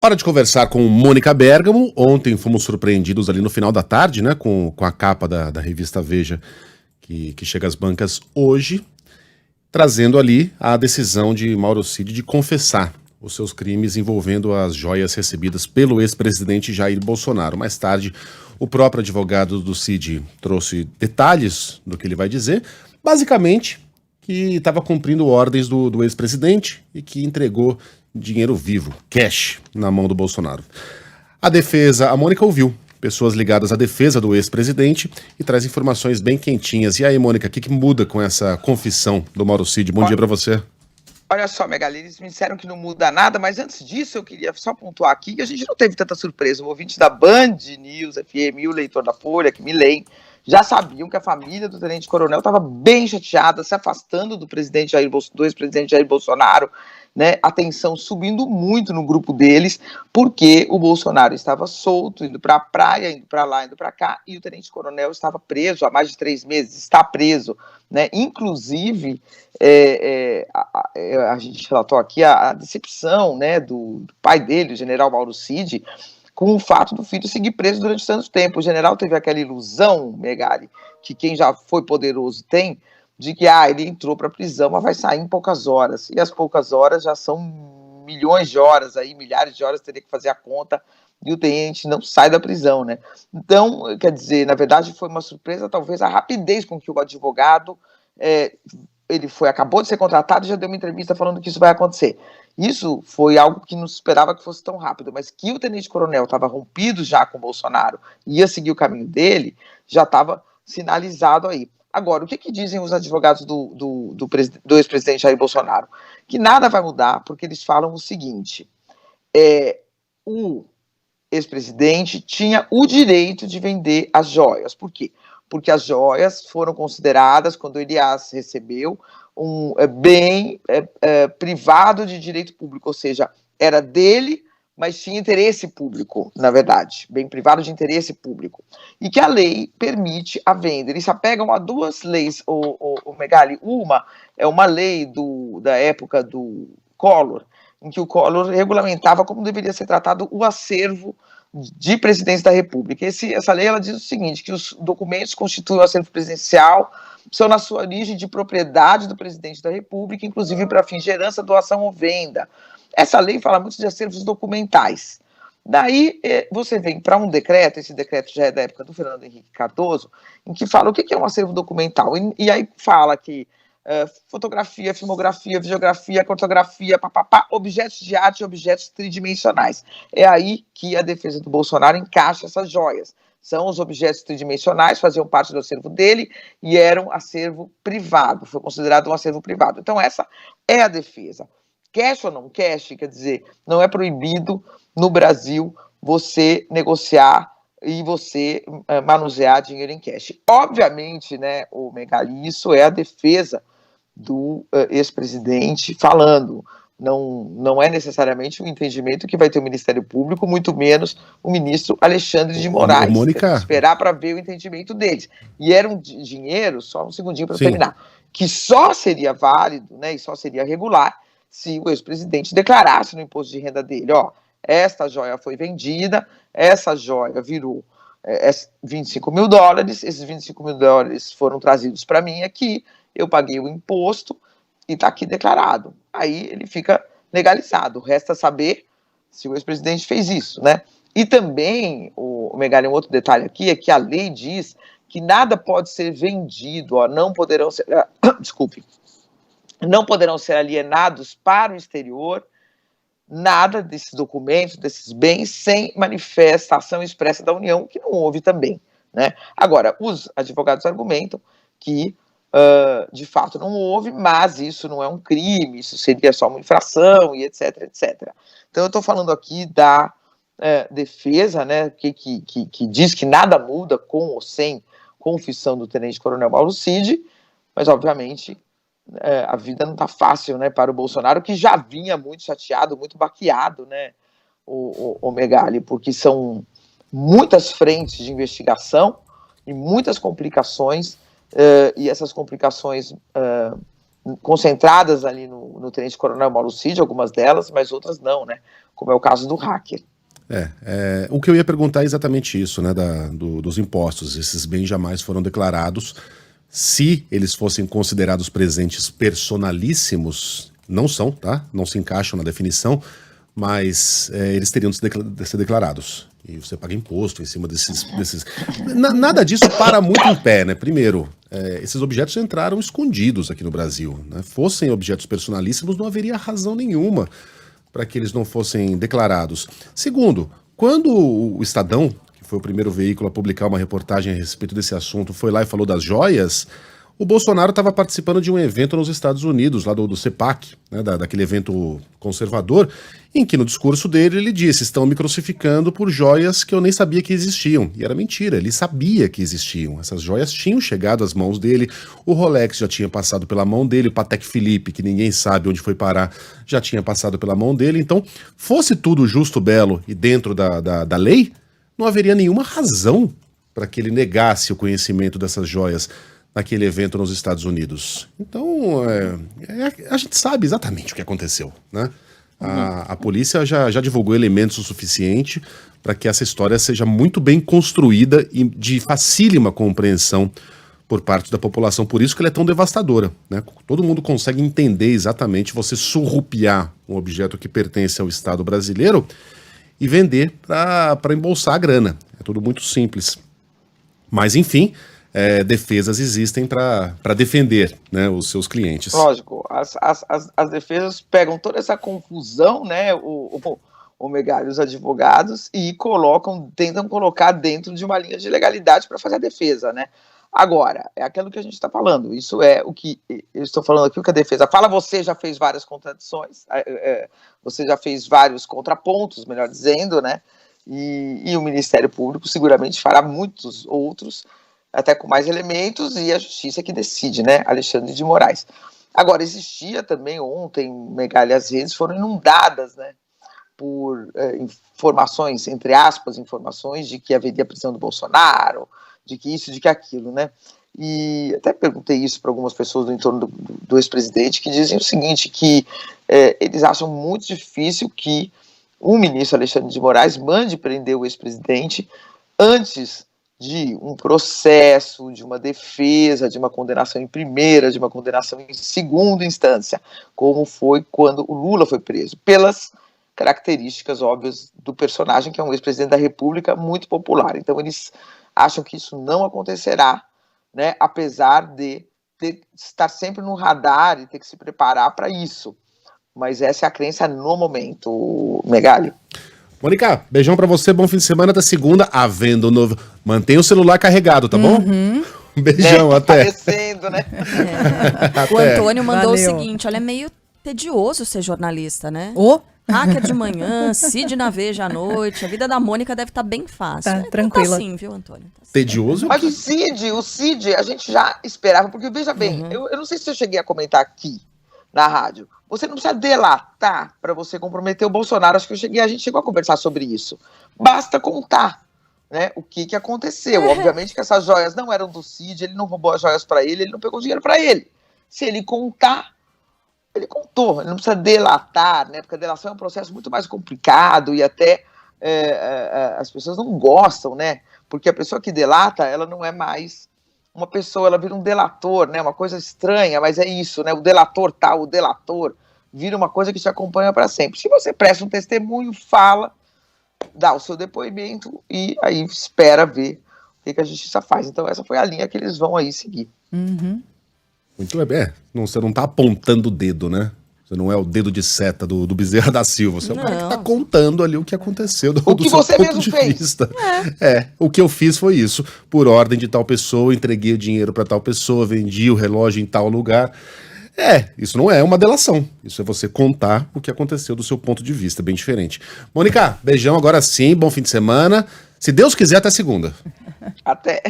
Hora de conversar com Mônica Bergamo. Ontem fomos surpreendidos ali no final da tarde, né, com a capa da revista Veja, que chega às bancas hoje, trazendo ali a decisão de Mauro Cid de confessar os seus crimes envolvendo as joias recebidas pelo ex-presidente Jair Bolsonaro. Mais tarde, o próprio advogado do Cid trouxe detalhes do que ele vai dizer, basicamente que estava cumprindo ordens do ex-presidente e que entregou dinheiro vivo, cash, na mão do Bolsonaro. A defesa, a Mônica ouviu pessoas ligadas à defesa do ex-presidente e traz informações bem quentinhas. E aí, Mônica, o que muda com essa confissão do Mauro Cid? Bom dia para você. Olha só, Megali, eles me disseram que não muda nada, mas antes disso eu queria só pontuar aqui que a gente não teve tanta surpresa. O ouvinte da Band News FM e o leitor da Folha, que me leem, já sabiam que a família do Tenente Coronel estava bem chateada, se afastando do ex-presidente Jair Bolsonaro, né? A tensão subindo muito no grupo deles, porque o Bolsonaro estava solto, indo para a praia, indo para lá, indo para cá, e o Tenente Coronel estava preso há mais de 3 meses, está preso, né? Inclusive, a gente relatou aqui a decepção, né, do pai dele, o general Mauro Cid, com o fato do filho seguir preso durante tanto tempo. O general teve aquela ilusão, Megali, que quem já foi poderoso tem, de que ele entrou para a prisão, mas vai sair em poucas horas. E as poucas horas já são milhões de horas, aí, milhares de horas, teria que fazer a conta, e o tenente não sai da prisão, né? Então, quer dizer, na verdade foi uma surpresa, talvez, a rapidez com que o advogado, acabou de ser contratado e já deu uma entrevista falando que isso vai acontecer. Isso foi algo que não se esperava que fosse tão rápido, mas que o tenente-coronel estava rompido já com o Bolsonaro e ia seguir o caminho dele, já estava sinalizado aí. Agora, o que dizem os advogados do ex-presidente Jair Bolsonaro? Que nada vai mudar, porque eles falam o seguinte: o ex-presidente tinha o direito de vender as joias. Por quê? Porque as joias foram consideradas, quando ele as recebeu, um bem privado de direito público, ou seja, era dele, mas tinha interesse público, na verdade, bem privado de interesse público, e que a lei permite a venda. Eles se apegam a 2 leis, o Megali. Uma é uma lei da época do Collor, em que o Collor regulamentava como deveria ser tratado o acervo de presidência da República. Essa lei ela diz o seguinte, que os documentos constituem o acervo presidencial, são na sua origem de propriedade do presidente da República, inclusive para fins de herança, doação ou venda. Essa lei fala muito de acervos documentais. Daí você vem para um decreto, esse decreto já é da época do Fernando Henrique Cardoso, em que fala o que é um acervo documental. E aí fala que fotografia, filmografia, videografia, cartografia, objetos de arte e objetos tridimensionais. É aí que a defesa do Bolsonaro encaixa essas joias. São os objetos tridimensionais, faziam parte do acervo dele e eram acervo privado, foi considerado um acervo privado. Então essa é a defesa. Cash ou não cash, quer dizer, não é proibido no Brasil você negociar e você manusear dinheiro em cash. Obviamente, né, o Megali, isso é a defesa do ex-presidente falando. Não é necessariamente o entendimento que vai ter o Ministério Público, muito menos o ministro Alexandre de Moraes. Mônica... esperar para ver o entendimento deles. E era um dinheiro, só um segundinho para terminar, que só seria válido, né, e só seria regular se o ex-presidente declarasse no imposto de renda dele, esta joia foi vendida, essa joia virou $25 mil, esses $25 mil foram trazidos para mim aqui, eu paguei o imposto e está aqui declarado. Aí ele fica legalizado. Resta saber se o ex-presidente fez isso, né? E também, o Megali, um outro detalhe aqui é que a lei diz que nada pode ser vendido, não poderão ser, não poderão ser alienados para o exterior nada desses documentos, desses bens, sem manifestação expressa da União, que não houve também, né? Agora, os advogados argumentam que de fato não houve, mas isso não é um crime, isso seria só uma infração e etc, etc. Então eu estou falando aqui da defesa, né, que diz que nada muda com ou sem confissão do tenente-coronel Mauro Cid, mas obviamente a vida não está fácil, né, para o Bolsonaro, que já vinha muito chateado, muito baqueado, né, o Megali, porque são muitas frentes de investigação e muitas complicações, e essas complicações concentradas ali no Tenente Coronel Mauro Cid, algumas delas, mas outras não, né? Como é o caso do hacker. O que eu ia perguntar é exatamente isso, né, dos impostos. Esses bens jamais foram declarados. Se eles fossem considerados presentes personalíssimos, não são, tá? Não se encaixam na definição, mas eles teriam de ser declarados. E você paga imposto em cima desses... Nada disso para muito em pé, né? Primeiro, esses objetos entraram escondidos aqui no Brasil, né? Fossem objetos personalíssimos, não haveria razão nenhuma para que eles não fossem declarados. Segundo, quando o Estadão, que foi o primeiro veículo a publicar uma reportagem a respeito desse assunto, foi lá e falou das joias, o Bolsonaro estava participando de um evento nos Estados Unidos, lá do CEPAC, né, daquele evento conservador, em que no discurso dele ele disse: estão me crucificando por joias que eu nem sabia que existiam. E era mentira, ele sabia que existiam. Essas joias tinham chegado às mãos dele, o Rolex já tinha passado pela mão dele, o Patek Philippe, que ninguém sabe onde foi parar, já tinha passado pela mão dele. Então, fosse tudo justo, belo e dentro da lei, não haveria nenhuma razão para que ele negasse o conhecimento dessas joias naquele evento nos Estados Unidos. Então, a gente sabe exatamente o que aconteceu, né? A polícia já divulgou elementos o suficiente para que essa história seja muito bem construída e de facílima compreensão por parte da população. Por isso que ela é tão devastadora, né? Todo mundo consegue entender exatamente você surrupiar um objeto que pertence ao Estado brasileiro e vender para embolsar a grana. É tudo muito simples. Mas, enfim... defesas existem para defender, né, os seus clientes. Lógico, as defesas pegam toda essa confusão, né, o Megali, os advogados, e tentam colocar dentro de uma linha de legalidade para fazer a defesa, né. Agora, é aquilo que a gente está falando, isso é o que eu estou falando aqui, o que a defesa fala. Você já fez várias contradições, você já fez vários contrapontos, melhor dizendo, né, e o Ministério Público seguramente fará muitos outros, até com mais elementos, e a justiça que decide, né, Alexandre de Moraes. Agora, existia também ontem, Megali, as redes foram inundadas, né, por informações, entre aspas, informações de que haveria prisão do Bolsonaro, de que isso, de que aquilo, né, e até perguntei isso para algumas pessoas do entorno do ex-presidente, que dizem o seguinte, que eles acham muito difícil que o ministro Alexandre de Moraes mande prender o ex-presidente antes de um processo, de uma defesa, de uma condenação em primeira, de uma condenação em segunda instância, como foi quando o Lula foi preso, pelas características óbvias do personagem, que é um ex-presidente da República muito popular. Então eles acham que isso não acontecerá, né, apesar de estar sempre no radar e ter que se preparar para isso. Mas essa é a crença no momento, Megali. Mônica, beijão pra você, bom fim de semana, até segunda, havendo novo... Mantenha o celular carregado, tá bom? Um beijão, até. Aparecendo, né? Até. O Antônio mandou o seguinte, olha, é meio tedioso ser jornalista, né? Hacker de manhã, Cid na Veja à noite, a vida da Mônica deve estar bem fácil. Tá, tranquila. Tá assim, viu, Antônio? Tá assim. Tedioso? Mas o Cid, a gente já esperava, porque veja bem, eu não sei se eu cheguei a comentar aqui na rádio, você não precisa delatar para você comprometer o Bolsonaro. Acho que a gente chegou a conversar sobre isso. Basta contar, né, o que aconteceu. Obviamente que essas joias não eram do Cid, ele não roubou as joias para ele não pegou dinheiro para ele. Se ele contar, ele contou. Ele não precisa delatar, né, porque a delação é um processo muito mais complicado e até as pessoas não gostam, né, porque a pessoa que delata, ela não é mais uma pessoa, ela vira um delator, né? Uma coisa estranha, mas é isso, né? O delator o delator vira uma coisa que te acompanha para sempre. Se você presta um testemunho, fala, dá o seu depoimento e aí espera ver o que a justiça faz. Então essa foi a linha que eles vão aí seguir. Muito bem. Você não tá apontando o dedo, né? Você não é o dedo de seta do Bezerra da Silva. Você é o cara que tá contando ali o que aconteceu do seu ponto de vista. O que eu fiz foi isso. Por ordem de tal pessoa, entreguei o dinheiro para tal pessoa, vendi o relógio em tal lugar. Isso não é uma delação. Isso é você contar o que aconteceu do seu ponto de vista, bem diferente. Mônica, beijão agora sim, bom fim de semana. Se Deus quiser, até segunda. Até.